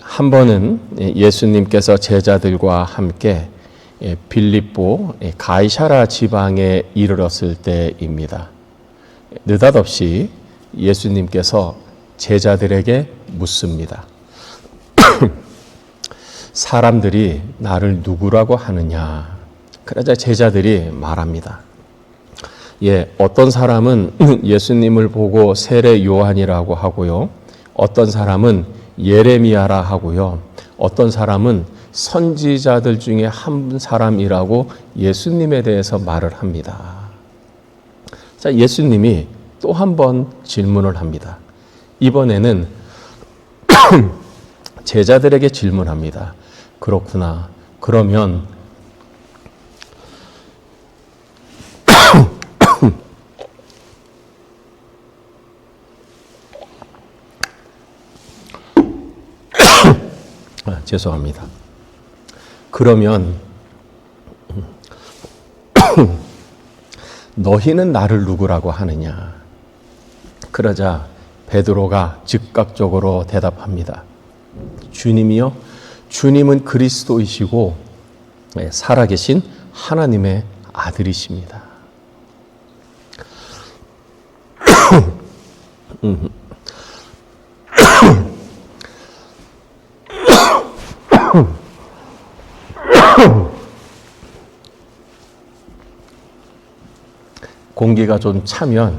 한 번은 예수님께서 제자들과 함께 빌립보 가이사랴 지방에 이르렀을 때입니다. 느닷없이 예수님께서 제자들에게 묻습니다. 사람들이 나를 누구라고 하느냐? 그러자 제자들이 말합니다. 어떤 사람은 예수님을 보고 세례 요한이라고 하고요. 어떤 사람은 예레미야라 하고요. 어떤 사람은 선지자들 중에 한 사람이라고 예수님에 대해서 말을 합니다. 자, 예수님이 또 한 번 질문을 합니다. 이번에는 제자들에게 질문합니다. 그렇구나. 그러면 죄송합니다. 그러면 너희는 나를 누구라고 하느냐? 그러자 베드로가 즉각적으로 대답합니다. 주님이요, 주님은 그리스도이시고 살아계신 하나님의 아들이십니다. 공기가 좀 차면,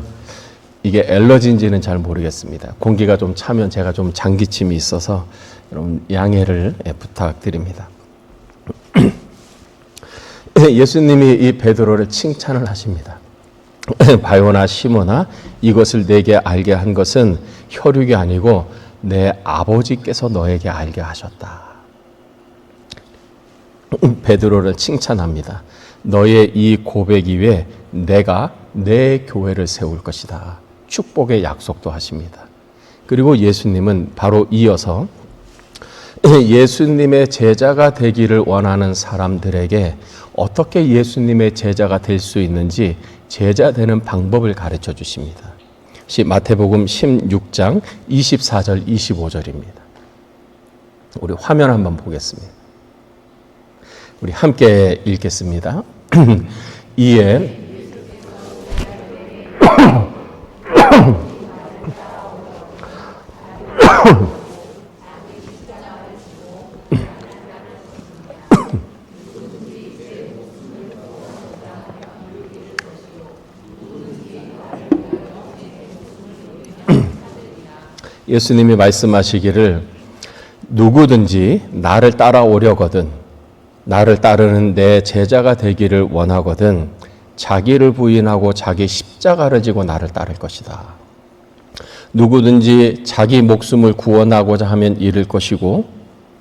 이게 엘러지인지는 잘 모르겠습니다. 공기가 좀 차면 제가 좀 장기침이 있어서 여러분 양해를 부탁드립니다. 예수님이 이 베드로를 칭찬을 하십니다. 바요나 시몬아, 이것을 내게 알게 한 것은 혈육이 아니고 내 아버지께서 너에게 알게 하셨다. 베드로를 칭찬합니다. 너의 이 고백 이외에 내가 내 교회를 세울 것이다. 축복의 약속도 하십니다. 그리고 예수님은 바로 이어서 예수님의 제자가 되기를 원하는 사람들에게 어떻게 예수님의 제자가 될 수 있는지 제자 되는 방법을 가르쳐 주십니다. 마태복음 16장 24절 25절입니다. 우리 화면 한번 보겠습니다. 우리 함께 읽겠습니다. 이에 예수님이 말씀하시기를 누구든지 나를 따라오려거든, 나를 따르는 내 제자가 되기를 원하거든 자기를 부인하고 자기 십자가를 지고 나를 따를 것이다. 누구든지 자기 목숨을 구원하고자 하면 잃을 것이고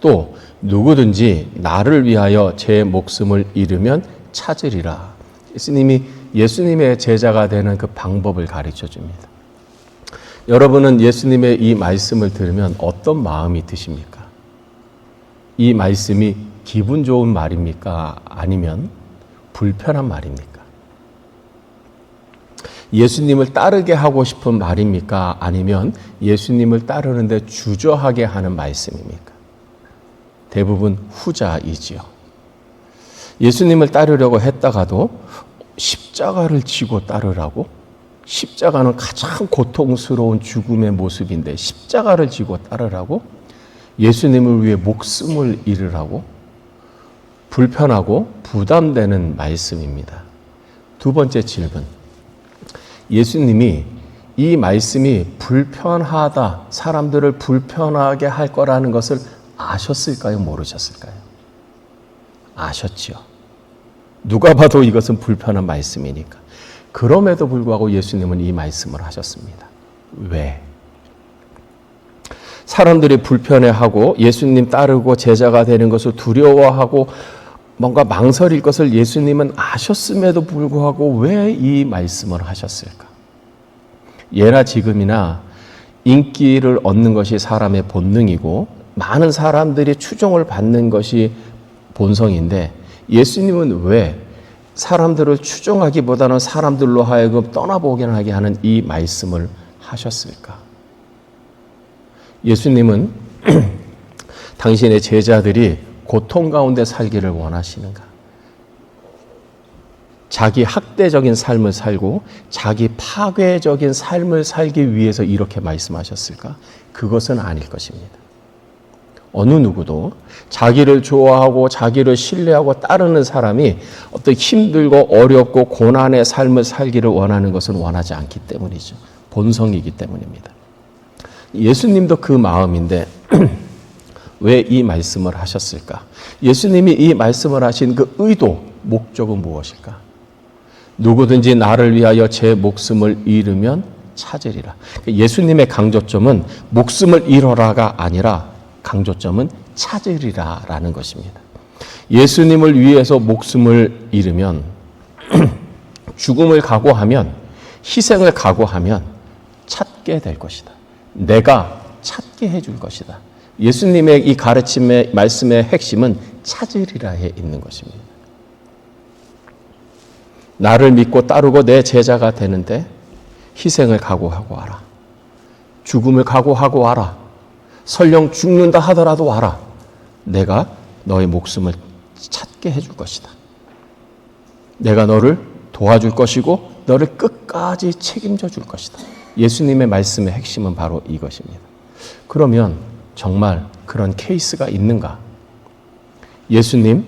또 누구든지 나를 위하여 제 목숨을 잃으면 찾으리라. 예수님이 예수님의 제자가 되는 그 방법을 가르쳐 줍니다. 여러분은 예수님의 이 말씀을 들으면 어떤 마음이 드십니까? 이 말씀이 기분 좋은 말입니까? 아니면 불편한 말입니까? 예수님을 따르게 하고 싶은 말입니까? 아니면 예수님을 따르는데 주저하게 하는 말씀입니까? 대부분 후자이지요. 예수님을 따르려고 했다가도 십자가를 지고 따르라고? 십자가는 가장 고통스러운 죽음의 모습인데 십자가를 지고 따르라고? 예수님을 위해 목숨을 잃으라고? 불편하고 부담되는 말씀입니다. 두 번째 질문. 예수님이 이 말씀이 불편하다, 사람들을 불편하게 할 거라는 것을 아셨을까요? 모르셨을까요? 아셨지요. 누가 봐도 이것은 불편한 말씀이니까. 그럼에도 불구하고 예수님은 이 말씀을 하셨습니다. 왜? 사람들이 불편해하고 예수님 따르고 제자가 되는 것을 두려워하고 뭔가 망설일 것을 예수님은 아셨음에도 불구하고 왜 이 말씀을 하셨을까? 예나 지금이나 인기를 얻는 것이 사람의 본능이고 많은 사람들이 추종을 받는 것이 본성인데 예수님은 왜 사람들을 추종하기보다는 사람들로 하여금 떠나보게 하게 하는 이 말씀을 하셨을까? 예수님은 당신의 제자들이 고통 가운데 살기를 원하시는가? 자기 학대적인 삶을 살고 자기 파괴적인 삶을 살기 위해서 이렇게 말씀하셨을까? 그것은 아닐 것입니다. 어느 누구도 자기를 좋아하고 자기를 신뢰하고 따르는 사람이 어떤 힘들고 어렵고 고난의 삶을 살기를 원하는 것은 원하지 않기 때문이죠. 본성이기 때문입니다. 예수님도 그 마음인데 왜 이 말씀을 하셨을까? 예수님이 이 말씀을 하신 그 의도, 목적은 무엇일까? 누구든지 나를 위하여 제 목숨을 잃으면 찾으리라. 예수님의 강조점은 목숨을 잃어라가 아니라 강조점은 찾으리라라는 것입니다. 예수님을 위해서 목숨을 잃으면 죽음을 각오하면 희생을 각오하면 찾게 될 것이다. 내가 찾게 해줄 것이다. 예수님의 이 가르침의 말씀의 핵심은 찾으리라에 있는 것입니다. 나를 믿고 따르고 내 제자가 되는데 희생을 각오하고 와라. 죽음을 각오하고 와라. 설령 죽는다 하더라도 와라. 내가 너의 목숨을 찾게 해줄 것이다. 내가 너를 도와줄 것이고 너를 끝까지 책임져 줄 것이다. 예수님의 말씀의 핵심은 바로 이것입니다. 그러면 정말 그런 케이스가 있는가? 예수님,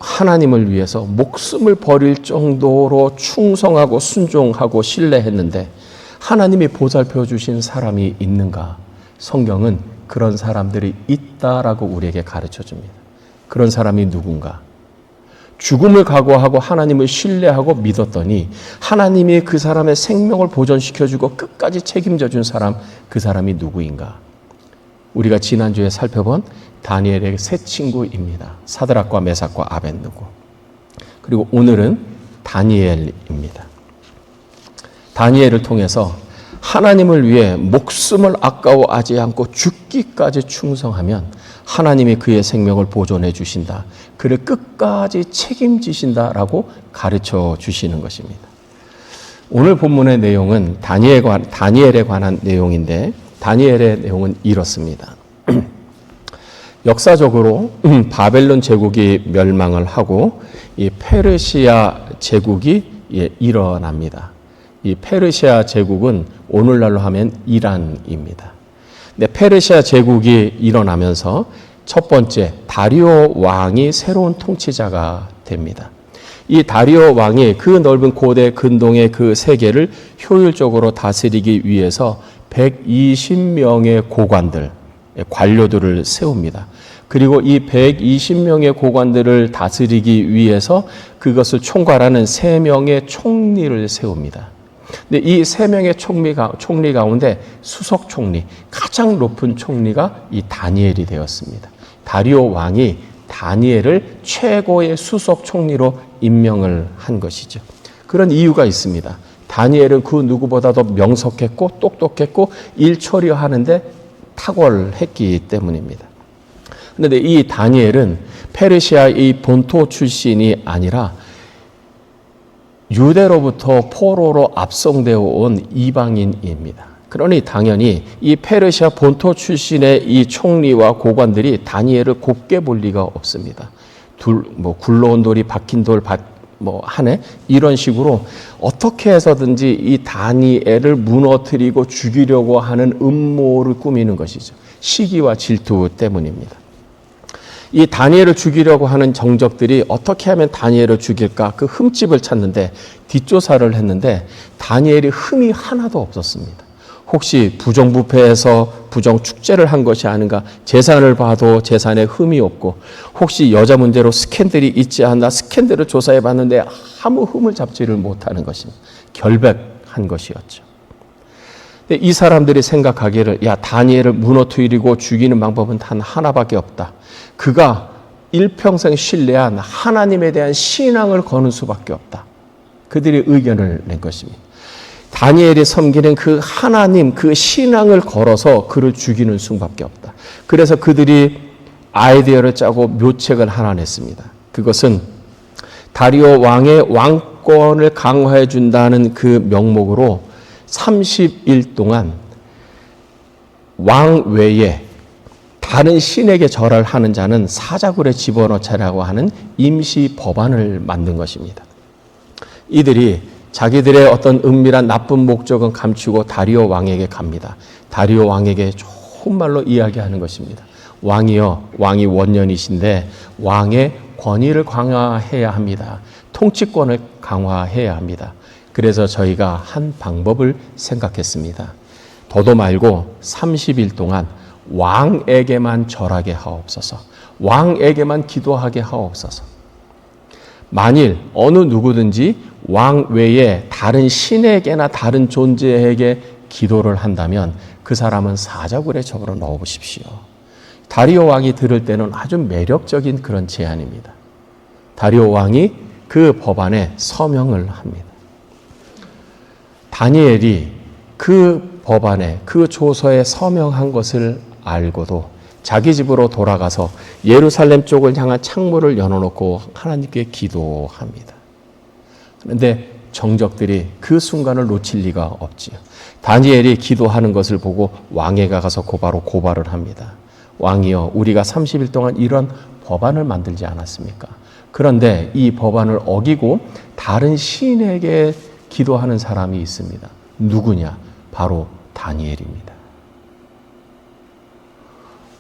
하나님을 위해서 목숨을 버릴 정도로 충성하고 순종하고 신뢰했는데 하나님이 보살펴 주신 사람이 있는가? 성경은 그런 사람들이 있다라고 우리에게 가르쳐 줍니다. 그런 사람이 누군가? 죽음을 각오하고 하나님을 신뢰하고 믿었더니 하나님이 그 사람의 생명을 보존시켜주고 끝까지 책임져 준 사람, 그 사람이 누구인가? 우리가 지난주에 살펴본 다니엘의 세 친구입니다. 사드락과 메삭과 아벳느고. 그리고 오늘은 다니엘입니다. 다니엘을 통해서 하나님을 위해 목숨을 아까워하지 않고 죽기까지 충성하면 하나님이 그의 생명을 보존해 주신다. 그를 끝까지 책임지신다라고 가르쳐 주시는 것입니다. 오늘 본문의 내용은 다니엘에 관한 내용인데 다니엘의 내용은 이렇습니다. 역사적으로 바벨론 제국이 멸망을 하고 이 페르시아 제국이 일어납니다. 이 페르시아 제국은 오늘날로 하면 이란입니다. 근데 페르시아 제국이 일어나면서 첫 번째 다리오 왕이 새로운 통치자가 됩니다. 이 다리오 왕이 그 넓은 고대 근동의 그 세계를 효율적으로 다스리기 위해서 120명의 고관들, 관료들을 세웁니다. 그리고 이 120명의 고관들을 다스리기 위해서 그것을 총괄하는 3명의 총리를 세웁니다. 근데 이 3명의 총리 가운데 수석 총리, 가장 높은 총리가 이 다니엘이 되었습니다. 다리오 왕이 다니엘을 최고의 수석 총리로 임명을 한 것이죠. 그런 이유가 있습니다. 다니엘은 그 누구보다도 명석했고 똑똑했고 일 처리하는데 탁월했기 때문입니다. 그런데 이 다니엘은 페르시아의 본토 출신이 아니라 유대로부터 포로로 압송되어 온 이방인입니다. 그러니 당연히 이 페르시아 본토 출신의 이 총리와 고관들이 다니엘을 곱게 볼 리가 없습니다. 굴러온 돌이 박힌 돌 하네 이런 식으로 어떻게 해서든지 이 다니엘을 무너뜨리고 죽이려고 하는 음모를 꾸미는 것이죠. 시기와 질투 때문입니다. 이 다니엘을 죽이려고 하는 정적들이 어떻게 하면 다니엘을 죽일까 그 흠집을 찾는데 뒷조사를 했는데 다니엘이 흠이 하나도 없었습니다. 혹시 부정부패해서 부정축제를 한 것이 아닌가, 재산을 봐도 재산에 흠이 없고 혹시 여자 문제로 스캔들이 있지 않나 스캔들을 조사해 봤는데 아무 흠을 잡지를 못하는 것입니다. 결백한 것이었죠. 이 사람들이 생각하기를 다니엘을 무너뜨리고 죽이는 방법은 단 하나밖에 없다. 그가 일평생 신뢰한 하나님에 대한 신앙을 거는 수밖에 없다. 그들이 의견을 낸 것입니다. 다니엘이 섬기는 그 하나님, 그 신앙을 걸어서 그를 죽이는 수밖에 없다. 그래서 그들이 아이디어를 짜고 묘책을 하나 냈습니다. 그것은 다리오 왕의 왕권을 강화해 준다는 그 명목으로 30일 동안 왕 외에 다른 신에게 절을 하는 자는 사자굴에 집어넣자라고 하는 임시 법안을 만든 것입니다. 이들이 자기들의 어떤 은밀한 나쁜 목적은 감추고 다리오 왕에게 갑니다. 다리오 왕에게 좋은 말로 이야기하는 것입니다. 왕이여, 왕이 원년이신데 왕의 권위를 강화해야 합니다. 통치권을 강화해야 합니다. 그래서 저희가 한 방법을 생각했습니다. 더도 말고 30일 동안 왕에게만 절하게 하옵소서. 왕에게만 기도하게 하옵소서. 만일 어느 누구든지 왕 외에 다른 신에게나 다른 존재에게 기도를 한다면 그 사람은 사자굴에 접어 넣어 보십시오. 다리오 왕이 들을 때는 아주 매력적인 그런 제안입니다. 다리오 왕이 그 법안에 서명을 합니다. 다니엘이 그 법안에 그 조서에 서명한 것을 알고도 자기 집으로 돌아가서 예루살렘 쪽을 향한 창문을 열어놓고 하나님께 기도합니다. 그런데 정적들이 그 순간을 놓칠 리가 없지요. 다니엘이 기도하는 것을 보고 왕에게 가서 바로 고발을 합니다. 왕이여, 우리가 30일 동안 이런 법안을 만들지 않았습니까? 그런데 이 법안을 어기고 다른 신에게 기도하는 사람이 있습니다. 누구냐? 바로 다니엘입니다.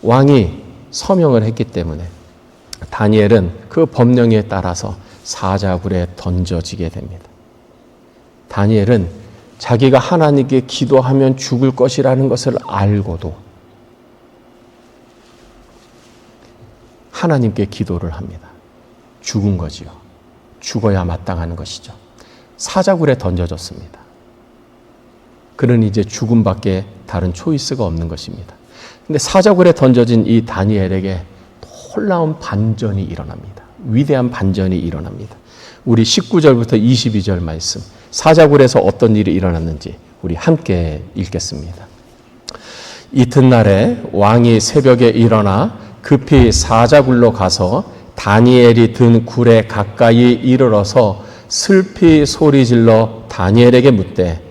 왕이 서명을 했기 때문에 다니엘은 그 법령에 따라서 사자굴에 던져지게 됩니다. 다니엘은 자기가 하나님께 기도하면 죽을 것이라는 것을 알고도 하나님께 기도를 합니다. 죽은 거지요. 죽어야 마땅한 것이죠. 사자굴에 던져졌습니다. 그는 이제 죽음밖에 다른 초이스가 없는 것입니다. 근데 사자굴에 던져진 이 다니엘에게 놀라운 반전이 일어납니다. 위대한 반전이 일어납니다. 우리 19절부터 22절 말씀, 사자굴에서 어떤 일이 일어났는지 우리 함께 읽겠습니다. 이튿날에 왕이 새벽에 일어나 급히 사자굴로 가서 다니엘이 든 굴에 가까이 이르러서 슬피 소리질러 다니엘에게 묻되,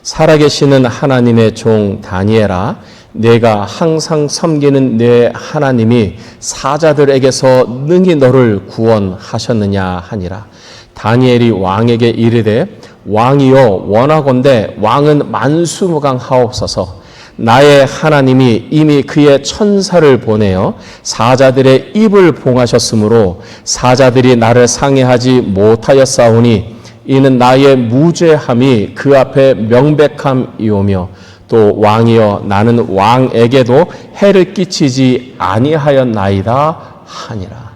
살아계시는 하나님의 종 다니엘아, 내가 항상 섬기는 내 하나님이 사자들에게서 능히 너를 구원하셨느냐 하니라. 다니엘이 왕에게 이르되, 왕이여, 원하건대 왕은 만수무강하옵소서. 나의 하나님이 이미 그의 천사를 보내어 사자들의 입을 봉하셨으므로 사자들이 나를 상해하지 못하였사오니 이는 나의 무죄함이 그 앞에 명백함이오며, 또 왕이여, 나는 왕에게도 해를 끼치지 아니하였나이다 하니라.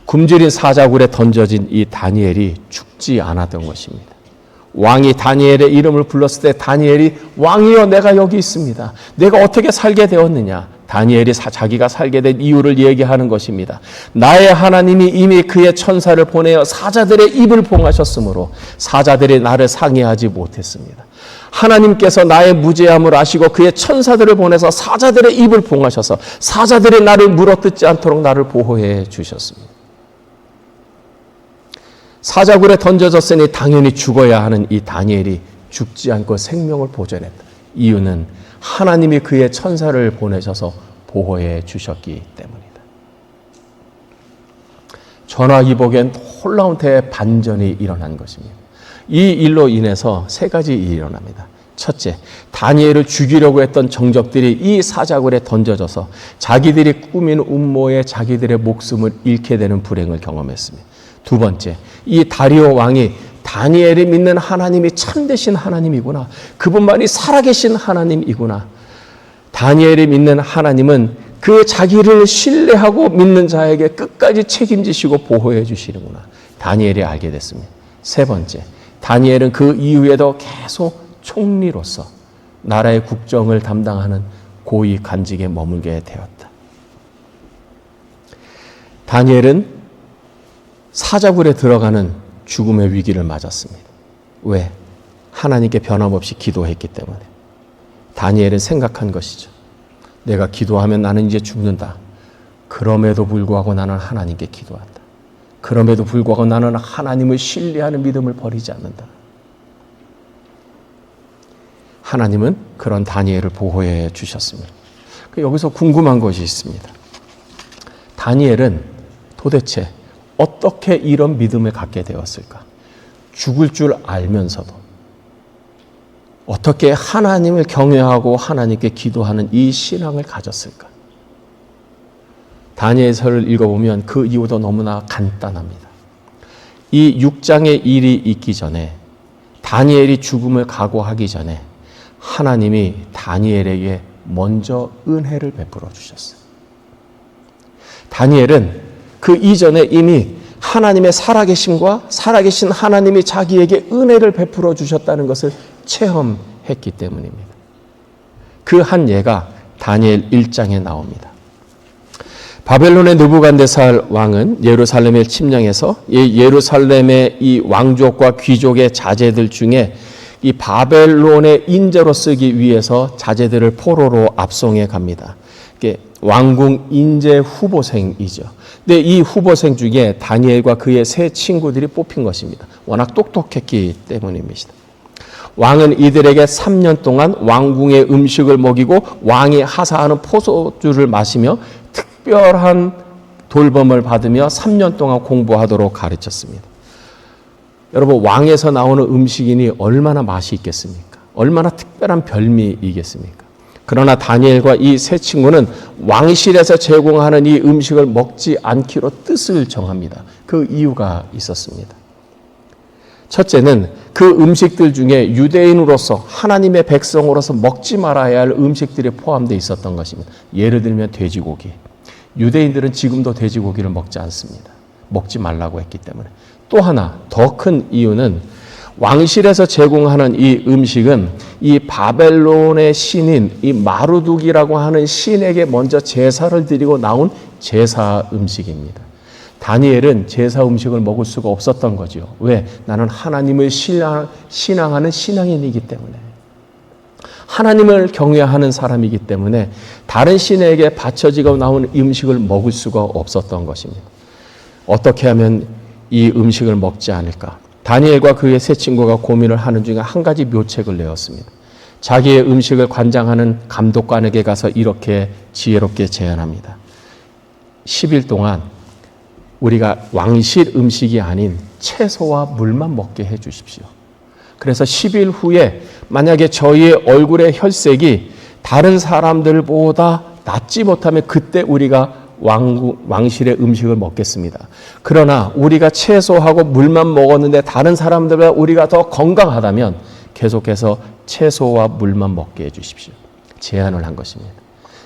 굶주린 사자굴에 던져진 이 다니엘이 죽지 않았던 것입니다. 왕이 다니엘의 이름을 불렀을 때 다니엘이, 왕이여, 내가 여기 있습니다. 내가 어떻게 살게 되었느냐? 다니엘이 자기가 살게 된 이유를 얘기하는 것입니다. 나의 하나님이 이미 그의 천사를 보내어 사자들의 입을 봉하셨으므로 사자들이 나를 상해하지 못했습니다. 하나님께서 나의 무죄함을 아시고 그의 천사들을 보내서 사자들의 입을 봉하셔서 사자들이 나를 물어뜯지 않도록 나를 보호해 주셨습니다. 사자굴에 던져졌으니 당연히 죽어야 하는 이 다니엘이 죽지 않고 생명을 보존했다. 이유는 하나님이 그의 천사를 보내셔서 보호해 주셨기 때문이다. 전화위복엔 놀라운 대반전이 일어난 것입니다. 이 일로 인해서 세 가지 일이 일어납니다. 첫째, 다니엘을 죽이려고 했던 정적들이 이 사자굴에 던져져서 자기들이 꾸민 음모에 자기들의 목숨을 잃게 되는 불행을 경험했습니다. 두 번째, 이 다리오 왕이 다니엘이 믿는 하나님이 참되신 하나님이구나, 그분만이 살아계신 하나님이구나, 다니엘이 믿는 하나님은 그 자기를 신뢰하고 믿는 자에게 끝까지 책임지시고 보호해 주시는구나, 다니엘이 알게 됐습니다. 세 번째, 다니엘은 그 이후에도 계속 총리로서 나라의 국정을 담당하는 고위 간직에 머물게 되었다. 다니엘은 사자굴에 들어가는 죽음의 위기를 맞았습니다. 왜? 하나님께 변함없이 기도했기 때문에. 다니엘은 생각한 것이죠. 내가 기도하면 나는 이제 죽는다. 그럼에도 불구하고 나는 하나님께 기도한다. 그럼에도 불구하고 나는 하나님을 신뢰하는 믿음을 버리지 않는다. 하나님은 그런 다니엘을 보호해 주셨습니다. 여기서 궁금한 것이 있습니다. 다니엘은 도대체 어떻게 이런 믿음을 갖게 되었을까? 죽을 줄 알면서도 어떻게 하나님을 경외하고 하나님께 기도하는 이 신앙을 가졌을까? 다니엘서를 읽어보면 그 이유도 너무나 간단합니다. 이 6장의 일이 있기 전에, 다니엘이 죽음을 각오하기 전에 하나님이 다니엘에게 먼저 은혜를 베풀어 주셨어요. 다니엘은 그 이전에 이미 하나님의 살아계심과 살아계신 하나님이 자기에게 은혜를 베풀어 주셨다는 것을 체험했기 때문입니다. 그 한 예가 다니엘 1장에 나옵니다. 바벨론의 느부갓네살 왕은 예루살렘을 침략해서 예루살렘의 이 왕족과 귀족의 자제들 중에 이 바벨론의 인재로 쓰기 위해서 자제들을 포로로 압송해 갑니다. 왕궁 인재 후보생이죠. 근데 이 후보생 중에 다니엘과 그의 세 친구들이 뽑힌 것입니다. 워낙 똑똑했기 때문입니다. 왕은 이들에게 3년 동안 왕궁의 음식을 먹이고 왕이 하사하는 포도주를 마시며 특별한 돌봄을 받으며 3년 동안 공부하도록 가르쳤습니다. 여러분, 왕에서 나오는 음식이니 얼마나 맛이 있겠습니까? 얼마나 특별한 별미이겠습니까? 그러나 다니엘과 이 세 친구는 왕실에서 제공하는 이 음식을 먹지 않기로 뜻을 정합니다. 그 이유가 있었습니다. 첫째는 그 음식들 중에 유대인으로서 하나님의 백성으로서 먹지 말아야 할 음식들이 포함되어 있었던 것입니다. 예를 들면 돼지고기. 유대인들은 지금도 돼지고기를 먹지 않습니다. 먹지 말라고 했기 때문에. 또 하나 더 큰 이유는 왕실에서 제공하는 이 음식은 이 바벨론의 신인 이 마루둑이라고 하는 신에게 먼저 제사를 드리고 나온 제사 음식입니다. 다니엘은 제사 음식을 먹을 수가 없었던 거죠. 왜? 나는 하나님을 신앙하는 신앙인이기 때문에, 하나님을 경외하는 사람이기 때문에 다른 신에게 바쳐지고 나온 음식을 먹을 수가 없었던 것입니다. 어떻게 하면 이 음식을 먹지 않을까? 다니엘과 그의 세 친구가 고민을 하는 중에 한 가지 묘책을 내었습니다. 자기의 음식을 관장하는 감독관에게 가서 이렇게 지혜롭게 제안합니다. 10일 동안 우리가 왕실 음식이 아닌 채소와 물만 먹게 해 주십시오. 그래서 10일 후에 만약에 저희의 얼굴의 혈색이 다른 사람들보다 낫지 못하면 그때 우리가 왕실의 음식을 먹겠습니다. 그러나 우리가 채소하고 물만 먹었는데 다른 사람들보다 우리가 더 건강하다면 계속해서 채소와 물만 먹게 해 주십시오. 제안을 한 것입니다.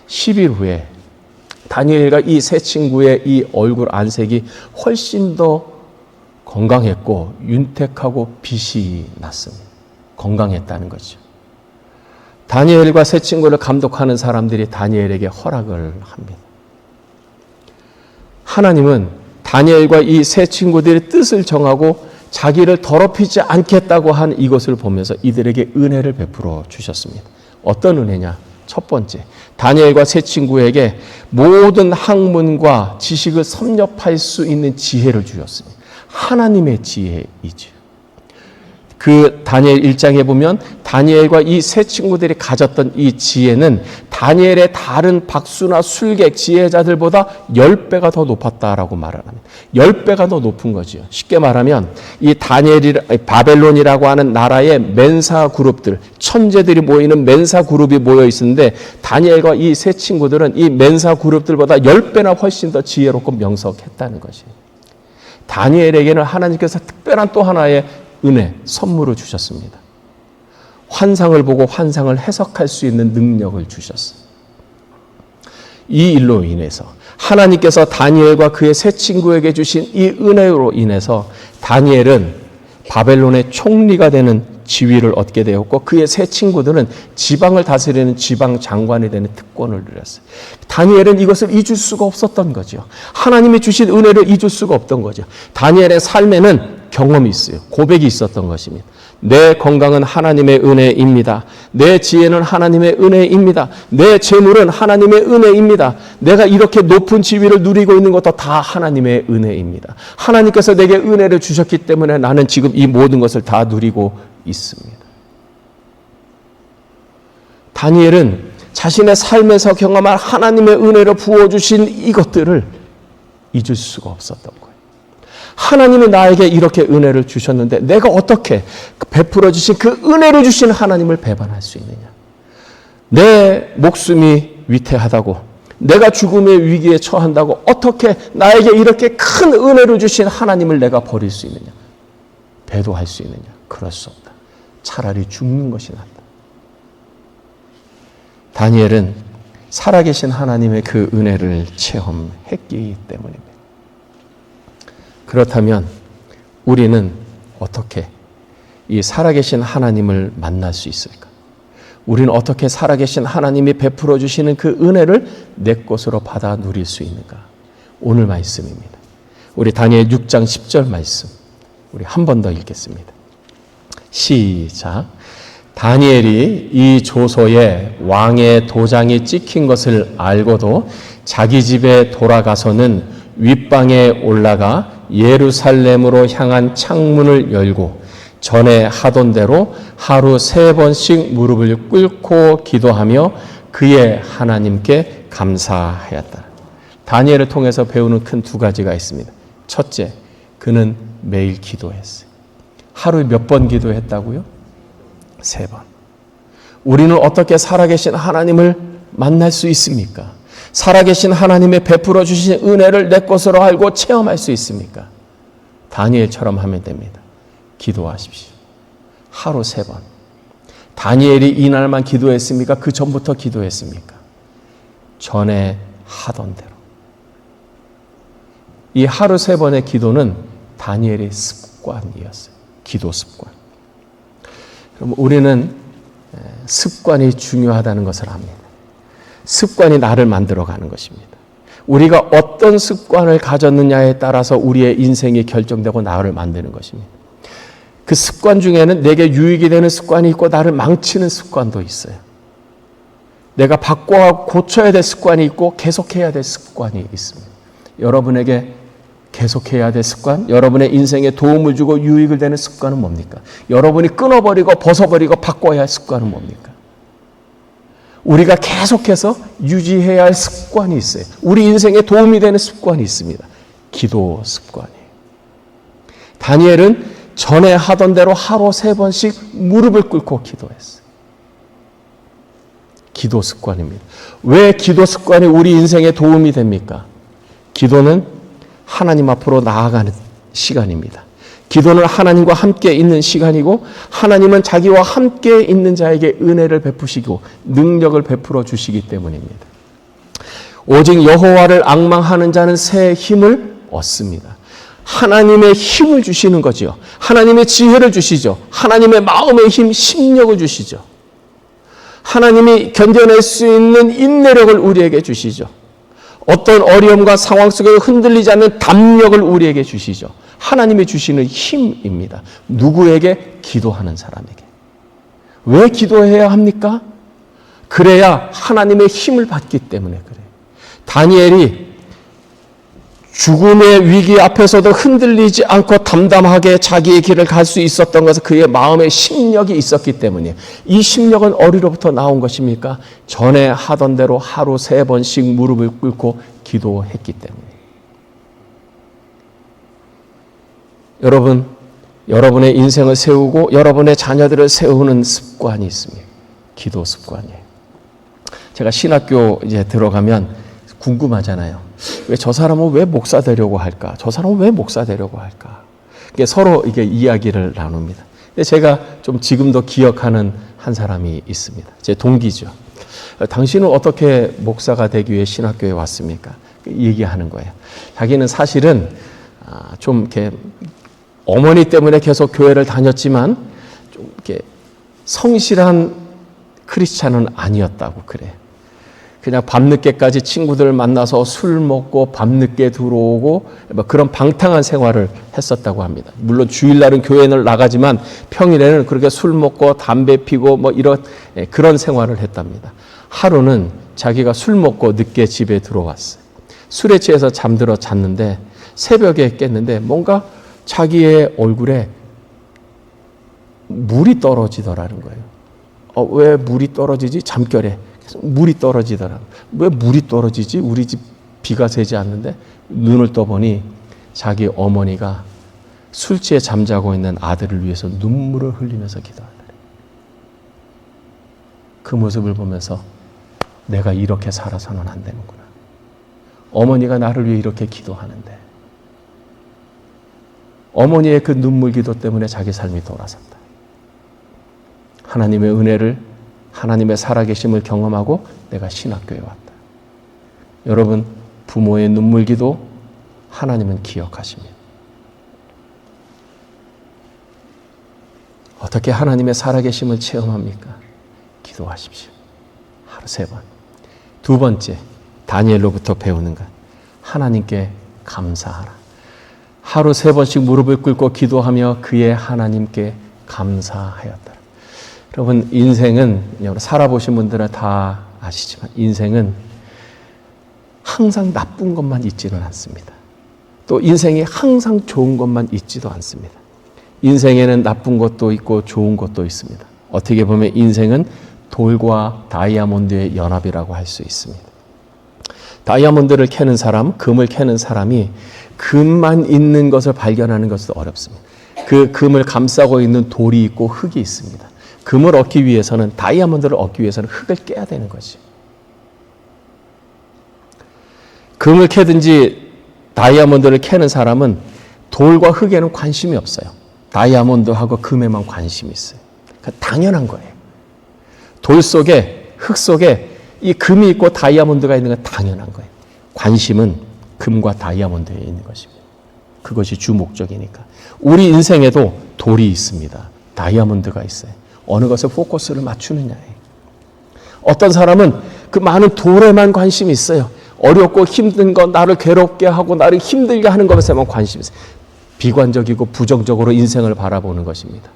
10일 후에 다니엘과 이 세 친구의 이 얼굴 안색이 훨씬 더 건강했고 윤택하고 빛이 났습니다. 건강했다는 거죠. 다니엘과 세 친구를 감독하는 사람들이 다니엘에게 허락을 합니다. 하나님은 다니엘과 이 세 친구들의 뜻을 정하고 자기를 더럽히지 않겠다고 한 이것을 보면서 이들에게 은혜를 베풀어 주셨습니다. 어떤 은혜냐? 첫 번째, 다니엘과 세 친구에게 모든 학문과 지식을 섭렵할 수 있는 지혜를 주셨습니다. 하나님의 지혜이죠. 그 다니엘 1장에 보면 다니엘과 이 세 친구들이 가졌던 이 지혜는 다니엘의 다른 박수나 술객 지혜자들보다 10배가 더 높았다라고 말을 합니다. 10배가 더 높은 거죠. 쉽게 말하면 이 바벨론이라고 하는 나라의 멘사 그룹들, 천재들이 모이는 멘사 그룹이 모여 있었는데 다니엘과 이 세 친구들은 이 멘사 그룹들보다 10배나 훨씬 더 지혜롭고 명석했다는 것이에요. 다니엘에게는 하나님께서 특별한 또 하나의 은혜, 선물을 주셨습니다. 환상을 보고 환상을 해석할 수 있는 능력을 주셨어요. 이 일로 인해서 하나님께서 다니엘과 그의 세 친구에게 주신 이 은혜로 인해서 다니엘은 바벨론의 총리가 되는 지위를 얻게 되었고 그의 세 친구들은 지방을 다스리는 지방 장관이 되는 특권을 누렸어요. 다니엘은 이것을 잊을 수가 없었던 거죠. 하나님이 주신 은혜를 잊을 수가 없던 거죠. 다니엘의 삶에는 경험이 있어요. 고백이 있었던 것입니다. 내 건강은 하나님의 은혜입니다. 내 지혜는 하나님의 은혜입니다. 내 재물은 하나님의 은혜입니다. 내가 이렇게 높은 지위를 누리고 있는 것도 다 하나님의 은혜입니다. 하나님께서 내게 은혜를 주셨기 때문에 나는 지금 이 모든 것을 다 누리고 있습니다. 다니엘은 자신의 삶에서 경험한 하나님의 은혜로 부어주신 이것들을 잊을 수가 없었던 거예요. 하나님이 나에게 이렇게 은혜를 주셨는데 내가 어떻게 베풀어 주신 그 은혜를 주신 하나님을 배반할 수 있느냐. 내 목숨이 위태하다고, 내가 죽음의 위기에 처한다고 어떻게 나에게 이렇게 큰 은혜를 주신 하나님을 내가 버릴 수 있느냐. 배도할 수 있느냐. 그럴 수 없다. 차라리 죽는 것이 낫다. 다니엘은 살아계신 하나님의 그 은혜를 체험했기 때문입니다. 그렇다면 우리는 어떻게 이 살아계신 하나님을 만날 수 있을까? 우리는 어떻게 살아계신 하나님이 베풀어 주시는 그 은혜를 내 것으로 받아 누릴 수 있는가? 오늘 말씀입니다. 우리 다니엘 6장 10절 말씀 우리 한 번 더 읽겠습니다. 시작. 다니엘이 이 조서에 왕의 도장이 찍힌 것을 알고도 자기 집에 돌아가서는 윗방에 올라가 예루살렘으로 향한 창문을 열고 전에 하던 대로 하루 3번씩 무릎을 꿇고 기도하며 그의 하나님께 감사하였다. 다니엘을 통해서 배우는 큰 2가지가 있습니다. 첫째, 그는 매일 기도했어요. 하루에 몇 번 기도했다고요? 3번. 우리는 어떻게 살아계신 하나님을 만날 수 있습니까? 살아계신 하나님의 베풀어 주신 은혜를 내 것으로 알고 체험할 수 있습니까? 다니엘처럼 하면 됩니다. 기도하십시오. 하루 3번. 다니엘이 이날만 기도했습니까? 그 전부터 기도했습니까? 전에 하던 대로. 이 하루 3번의 기도는 다니엘의 습관이었어요. 기도 습관. 그럼 우리는 습관이 중요하다는 것을 압니다. 습관이 나를 만들어가는 것입니다. 우리가 어떤 습관을 가졌느냐에 따라서 우리의 인생이 결정되고 나를 만드는 것입니다. 그 습관 중에는 내게 유익이 되는 습관이 있고 나를 망치는 습관도 있어요. 내가 바꿔 고쳐야 될 습관이 있고 계속해야 될 습관이 있습니다. 여러분에게 계속해야 될 습관, 여러분의 인생에 도움을 주고 유익을 되는 습관은 뭡니까? 여러분이 끊어버리고 벗어버리고 바꿔야 할 습관은 뭡니까? 우리가 계속해서 유지해야 할 습관이 있어요. 우리 인생에 도움이 되는 습관이 있습니다. 기도 습관이에요. 다니엘은 전에 하던 대로 하루 3번씩 무릎을 꿇고 기도했어요. 기도 습관입니다. 왜 기도 습관이 우리 인생에 도움이 됩니까? 기도는 하나님 앞으로 나아가는 시간입니다. 기도는 하나님과 함께 있는 시간이고 하나님은 자기와 함께 있는 자에게 은혜를 베푸시고 능력을 베풀어 주시기 때문입니다. 오직 여호와를 앙망하는 자는 새 힘을 얻습니다. 하나님의 힘을 주시는 거죠. 하나님의 지혜를 주시죠. 하나님의 마음의 힘, 심력을 주시죠. 하나님이 견뎌낼 수 있는 인내력을 우리에게 주시죠. 어떤 어려움과 상황 속에 흔들리지 않는 담력을 우리에게 주시죠. 하나님이 주시는 힘입니다. 누구에게? 기도하는 사람에게. 왜 기도해야 합니까? 그래야 하나님의 힘을 받기 때문에 그래요. 다니엘이 죽음의 위기 앞에서도 흔들리지 않고 담담하게 자기의 길을 갈 수 있었던 것은 그의 마음의 심력이 있었기 때문이에요. 이 심력은 어디로부터 나온 것입니까? 전에 하던 대로 하루 3번씩 무릎을 꿇고 기도했기 때문이에요. 여러분, 여러분의 인생을 세우고 여러분의 자녀들을 세우는 습관이 있습니다. 기도 습관이에요. 제가 신학교 이제 들어가면 궁금하잖아요. 왜 저 사람은 왜 목사 되려고 할까? 저 사람은 왜 목사 되려고 할까? 이게 서로 이게 이야기를 나눕니다. 근데 제가 좀 지금도 기억하는 한 사람이 있습니다. 제 동기죠. 당신은 어떻게 목사가 되기 위해 신학교에 왔습니까? 얘기하는 거예요. 자기는 사실은 좀 이렇게 어머니 때문에 계속 교회를 다녔지만 좀 이렇게 성실한 크리스찬은 아니었다고 그래요. 그냥 밤늦게까지 친구들을 만나서 술 먹고 밤늦게 들어오고 그런 방탕한 생활을 했었다고 합니다. 물론 주일날은 교회를 나가지만 평일에는 그렇게 술 먹고 담배 피고 이런 그런 생활을 했답니다. 하루는 자기가 술 먹고 늦게 집에 들어왔어요. 술에 취해서 잠들어 잤는데 새벽에 깼는데 뭔가 자기의 얼굴에 물이 떨어지더라는 거예요. 왜 물이 떨어지지? 잠결에. 물이 떨어지더라고요. 왜 물이 떨어지지? 우리 집 비가 새지 않는데 눈을 떠보니 자기 어머니가 술 취해 잠자고 있는 아들을 위해서 눈물을 흘리면서 기도하더래요. 그 모습을 보면서 내가 이렇게 살아서는 안 되는구나. 어머니가 나를 위해 이렇게 기도하는데 어머니의 그 눈물 기도 때문에 자기 삶이 돌아섰다. 하나님의 은혜를, 하나님의 살아계심을 경험하고 내가 신학교에 왔다. 여러분, 부모의 눈물 기도 하나님은 기억하십니다. 어떻게 하나님의 살아계심을 체험합니까? 기도하십시오. 하루 3번. 2번째, 다니엘로부터 배우는 것. 하나님께 감사하라. 하루 3번씩 무릎을 꿇고 기도하며 그의 하나님께 감사하였다. 여러분, 인생은, 여러분 살아보신 분들은 다 아시지만 인생은 항상 나쁜 것만 있지는 않습니다. 또 인생이 항상 좋은 것만 있지도 않습니다. 인생에는 나쁜 것도 있고 좋은 것도 있습니다. 어떻게 보면 인생은 돌과 다이아몬드의 연합이라고 할 수 있습니다. 다이아몬드를 캐는 사람, 금을 캐는 사람이 금만 있는 것을 발견하는 것은 어렵습니다. 그 금을 감싸고 있는 돌이 있고 흙이 있습니다. 금을 얻기 위해서는, 다이아몬드를 얻기 위해서는 흙을 깨야 되는 거지. 금을 캐든지 다이아몬드를 캐는 사람은 돌과 흙에는 관심이 없어요. 다이아몬드하고 금에만 관심이 있어요. 그러니까 당연한 거예요. 돌 속에, 흙 속에 이 금이 있고 다이아몬드가 있는 건 당연한 거예요. 관심은 금과 다이아몬드에 있는 것입니다. 그것이 주 목적이니까. 우리 인생에도 돌이 있습니다. 다이아몬드가 있어요. 어느 것에 포커스를 맞추느냐예요. 어떤 사람은 그 많은 돌에만 관심이 있어요. 어렵고 힘든 것, 나를 괴롭게 하고 나를 힘들게 하는 것에만 관심이 있어요. 비관적이고 부정적으로 인생을 바라보는 것입니다.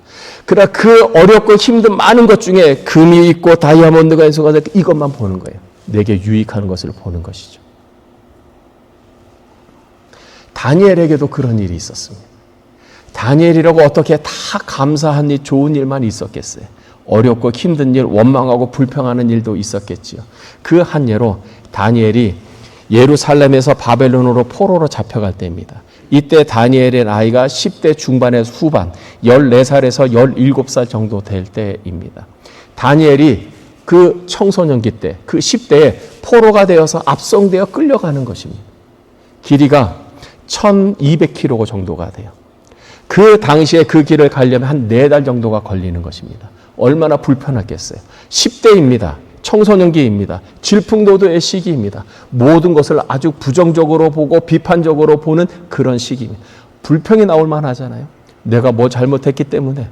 그러나 그 어렵고 힘든 많은 것 중에 금이 있고 다이아몬드가 있어서 이것만 보는 거예요. 내게 유익하는 것을 보는 것이죠. 다니엘에게도 그런 일이 있었습니다. 다니엘이라고 어떻게 다 감사한 일, 좋은 일만 있었겠어요. 어렵고 힘든 일, 원망하고 불평하는 일도 있었겠지요. 그 한 예로 다니엘이 예루살렘에서 바벨론으로 포로로 잡혀갈 때입니다. 이때 다니엘의 나이가 10대 중반에서 후반, 14살에서 17살 정도 될 때입니다. 다니엘이 그 청소년기 때, 그 10대에 포로가 되어서 압송되어 끌려가는 것입니다. 길이가 1200km 정도가 돼요. 그 당시에 그 길을 가려면 한 4달 정도가 걸리는 것입니다. 얼마나 불편했겠어요. 10대입니다. 청소년기입니다. 질풍노도의 시기입니다. 모든 것을 아주 부정적으로 보고 비판적으로 보는 그런 시기입니다. 불평이 나올 만하잖아요. 내가 뭐 잘못했기 때문에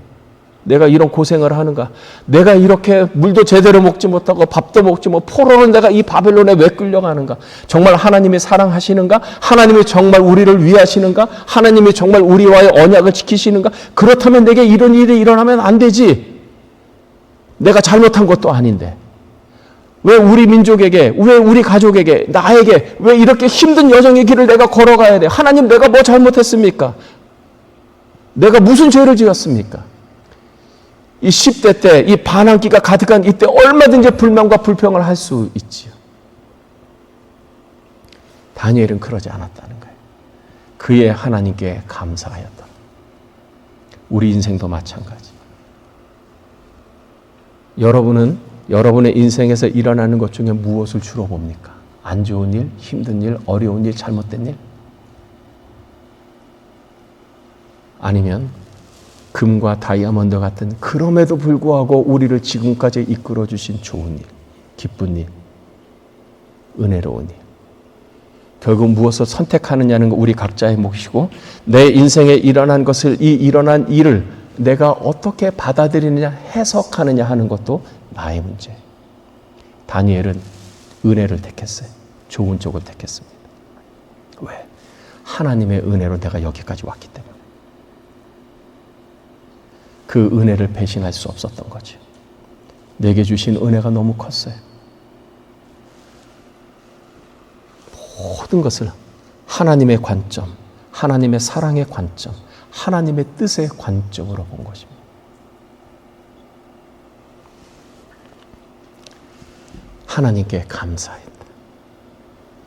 내가 이런 고생을 하는가? 내가 이렇게 물도 제대로 먹지 못하고 밥도 먹지 못하고 포로는 내가 이 바벨론에 왜 끌려가는가? 정말 하나님이 사랑하시는가? 하나님이 정말 우리를 위하시는가? 하나님이 정말 우리와의 언약을 지키시는가? 그렇다면 내게 이런 일이 일어나면 안 되지. 내가 잘못한 것도 아닌데. 왜 우리 민족에게, 왜 우리 가족에게, 나에게 왜 이렇게 힘든 여정의 길을 내가 걸어가야 돼? 하나님, 내가 뭐 잘못했습니까? 내가 무슨 죄를 지었습니까? 이 10대 때, 이 반항기가 가득한 이때 얼마든지 불만과 불평을 할 수 있지요. 다니엘은 그러지 않았다는 거예요. 그의 하나님께 감사하였다. 우리 인생도 마찬가지. 여러분은 여러분의 인생에서 일어나는 것 중에 무엇을 주로 봅니까? 안 좋은 일, 힘든 일, 어려운 일, 잘못된 일? 아니면 금과 다이아몬드 같은 그럼에도 불구하고 우리를 지금까지 이끌어 주신 좋은 일, 기쁜 일, 은혜로운 일. 결국 무엇을 선택하느냐는 거 우리 각자의 몫이고 내 인생에 일어난 것을, 이 일어난 일을 내가 어떻게 받아들이느냐, 해석하느냐 하는 것도 나의 문제. 다니엘은 은혜를 택했어요. 좋은 쪽을 택했습니다. 왜? 하나님의 은혜로 내가 여기까지 왔기 때문에. 그 은혜를 배신할 수 없었던 거죠. 내게 주신 은혜가 너무 컸어요. 모든 것을 하나님의 관점, 하나님의 사랑의 관점, 하나님의 뜻의 관점으로 본 것입니다. 하나님께 감사했다.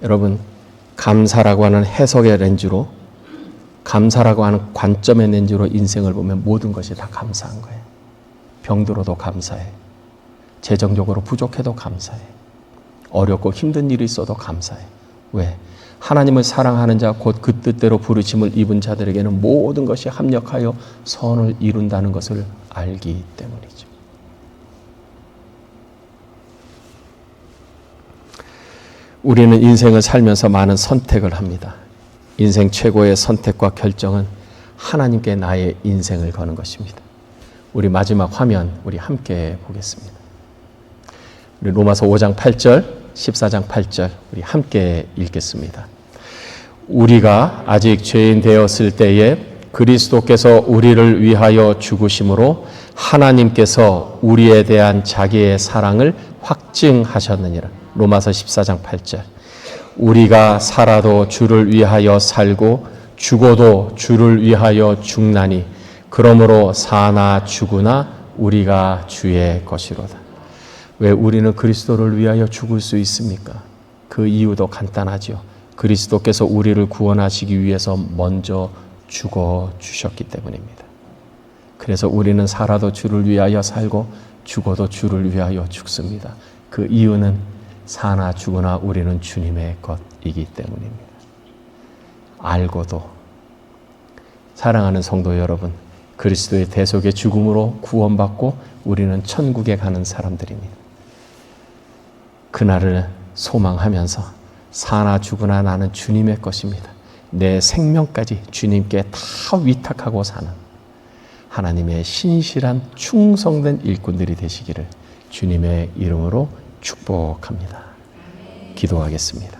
여러분, 감사라고 하는 해석의 렌즈로, 감사라고 하는 관점의 렌즈로 인생을 보면 모든 것이 다 감사한 거예요. 병들어도 감사해. 재정적으로 부족해도 감사해. 어렵고 힘든 일이 있어도 감사해. 왜? 하나님을 사랑하는 자, 곧 그 뜻대로 부르심을 입은 자들에게는 모든 것이 합력하여 선을 이룬다는 것을 알기 때문이죠. 우리는 인생을 살면서 많은 선택을 합니다. 인생 최고의 선택과 결정은 하나님께 나의 인생을 거는 것입니다. 우리 마지막 화면 우리 함께 보겠습니다. 우리 로마서 5장 8절, 14장 8절 우리 함께 읽겠습니다. 우리가 아직 죄인 되었을 때에 그리스도께서 우리를 위하여 죽으심으로 하나님께서 우리에 대한 자기의 사랑을 확증하셨느니라. 로마서 14장 8절. 우리가 살아도 주를 위하여 살고 죽어도 주를 위하여 죽나니 그러므로 사나 죽으나 우리가 주의 것이로다. 왜 우리는 그리스도를 위하여 죽을 수 있습니까? 그 이유도 간단하죠. 그리스도께서 우리를 구원하시기 위해서 먼저 죽어 주셨기 때문입니다. 그래서 우리는 살아도 주를 위하여 살고 죽어도 주를 위하여 죽습니다. 그 이유는 사나 죽으나 우리는 주님의 것이기 때문입니다. 알고도, 사랑하는 성도 여러분, 그리스도의 대속의 죽음으로 구원받고 우리는 천국에 가는 사람들입니다. 그날을 소망하면서 사나 죽으나 나는 주님의 것입니다. 내 생명까지 주님께 다 위탁하고 사는 하나님의 신실한 충성된 일꾼들이 되시기를 주님의 이름으로 축복합니다. 기도하겠습니다.